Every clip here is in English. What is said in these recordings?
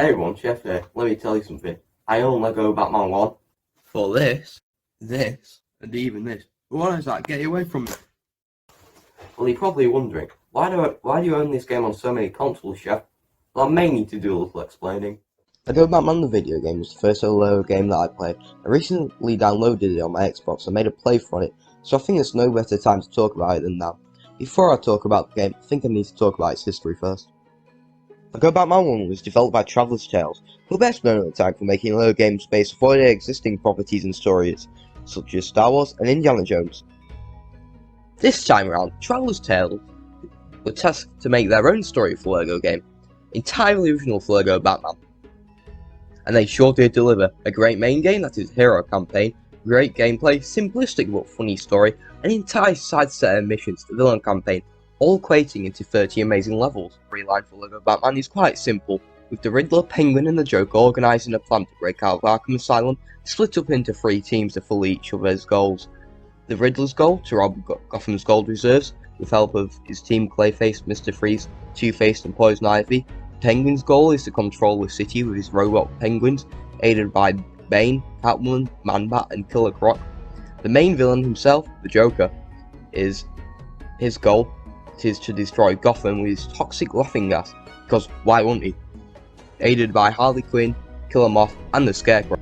Hey everyone, Chef here. Let me tell you something. I own Lego Batman 1. For this, and even this. What is that? Get away from me. Well, you're probably wondering, why do you own this game on so many consoles, Chef? Well, I may need to do a little explaining. Lego Batman the video game was the first solo game that I played. I recently downloaded it on my Xbox and made a playthrough on it, so I think there's no better time to talk about it than now. Before I talk about the game, I think I need to talk about its history first. Lego Batman 1 was developed by Traveller's Tales, who are best known at the time for making Lego games based off already existing properties and stories, such as Star Wars and Indiana Jones. This time around, Traveller's Tales were tasked to make their own story for Lego game, entirely original for Lego Batman. And they sure did deliver a great main game that is hero campaign, great gameplay, simplistic but funny story, and entire side set of missions to villain campaign, all equating into 30 amazing levels. The storyline for Lego Batman is quite simple, with the Riddler, Penguin and the Joker organising a plan to break out of Arkham Asylum, split up into 3 teams to fulfill each other's goals. The Riddler's goal to rob Gotham's gold reserves with help of his team Clayface, Mr. Freeze, Two-Face and Poison Ivy. Penguin's goal is to control the city with his robot penguins, aided by Bane, Catwoman, Man-Bat and Killer Croc. The main villain himself, the Joker, his goal is to destroy Gotham with his toxic laughing gas, because why wouldn't he? Aided by Harley Quinn, Killer Moth and the Scarecrow.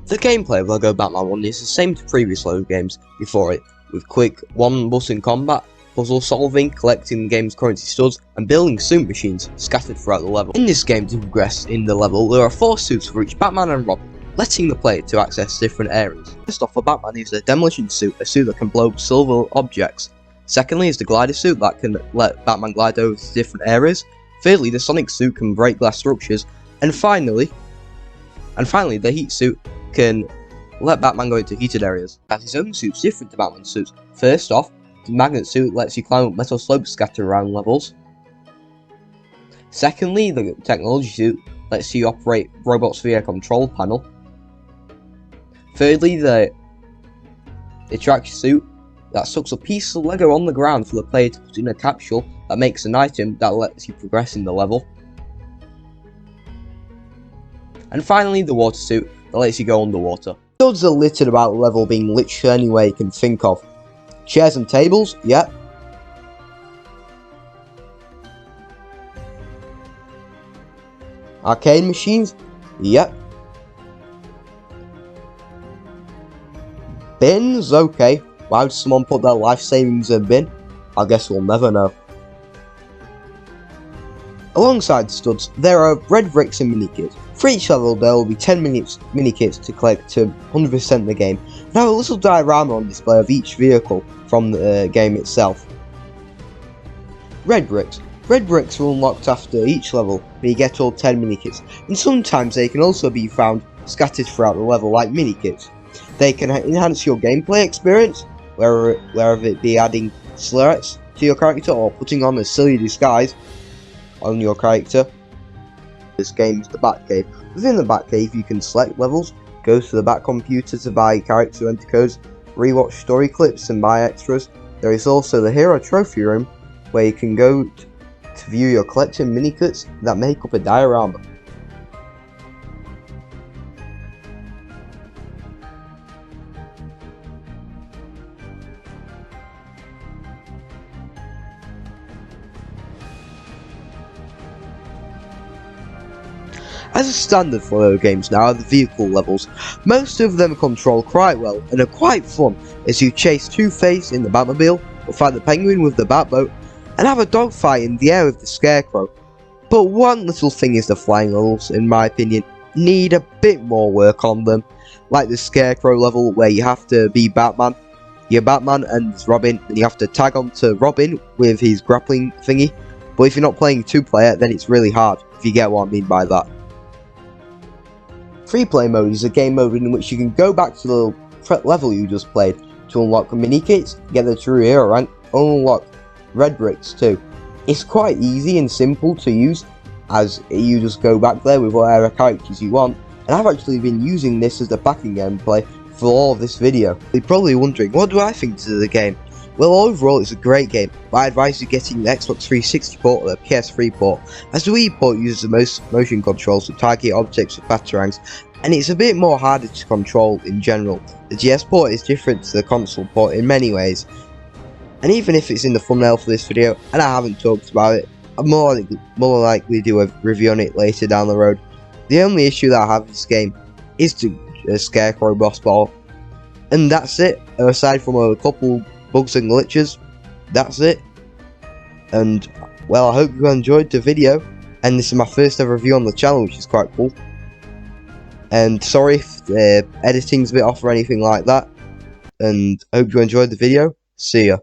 The gameplay of Lego Batman 1 is the same to previous Lego games before it, with quick one-button combat, puzzle solving, collecting the game's currency studs, and building suit machines scattered throughout the level. In this game, to progress in the level, there are 4 suits for each Batman and Robin, letting the player to access different areas. First off, for Batman is a demolition suit, a suit that can blow up silver objects. Secondly is the glider suit that can let Batman glide over to different areas. Thirdly, the Sonic suit can break glass structures. And finally, the heat suit can let Batman go into heated areas. Has his own suits different to Batman's suits. First off, the magnet suit lets you climb up metal slopes scattered around levels. Secondly, the technology suit lets you operate robots via a control panel. Thirdly, the track suit that sucks a piece of Lego on the ground for the player to put in a capsule that makes an item that lets you progress in the level. And finally, the water suit that lets you go underwater. Studs are littered about the level, being literally any way you can think of. Chairs and tables, yep. Arcade machines, yep. Bins, okay. Why would someone put their life savings in a bin? I guess we'll never know. Alongside studs, there are red bricks and mini-kits. For each level, there will be 10 mini-kits to collect to 100% the game. Now, a little diorama on display of each vehicle from the game itself. Red bricks. Red bricks are unlocked after each level, where you get all 10 mini-kits, and sometimes they can also be found scattered throughout the level like mini-kits. They can enhance your gameplay experience, wherever it be adding slurs to your character or putting on a silly disguise on your character. This game is the Batcave. Within the Batcave you can select levels, go to the Bat computer to buy character enter codes, rewatch story clips and buy extras. There is also the Hero Trophy Room, where you can go to view your collection of mini-kits that make up a diorama. As a standard for Lego games now are the vehicle levels. Most of them are controlled quite well and are quite fun, as you chase Two-Face in the Batmobile, or fight the Penguin with the Batboat, and have a dogfight in the air with the Scarecrow. But one little thing is the flying levels, in my opinion, need a bit more work on them. Like the Scarecrow level where you have to be Batman. You're Batman and Robin, and you have to tag onto Robin with his grappling thingy. But if you're not playing 2-player, then it's really hard, if you get what I mean by that. Free play mode is a game mode in which you can go back to the level you just played to unlock mini-kits, get the true hero rank, and unlock red bricks too. It's quite easy and simple to use, as you just go back there with whatever characters you want, and I've actually been using this as the backing gameplay for all of this video. You're probably wondering, what do I think to the game? Well, overall it's a great game, but I advise you getting the Xbox 360 port or the PS3 port, as the Wii port uses the most motion controls to target objects with batarangs, and it's a bit more harder to control in general. The GS port is different to the console port in many ways, and even if it's in the thumbnail for this video and I haven't talked about it, I'm more likely to do a review on it later down the road. The only issue that I have with this game is the Scarecrow boss battle, and that's it. Aside from a couple bugs and glitches, that's it. And well, I hope you enjoyed the video, and this is my first ever review on the channel, which is quite cool. And sorry if the editing's a bit off or anything like that, and I hope you enjoyed the video. See ya.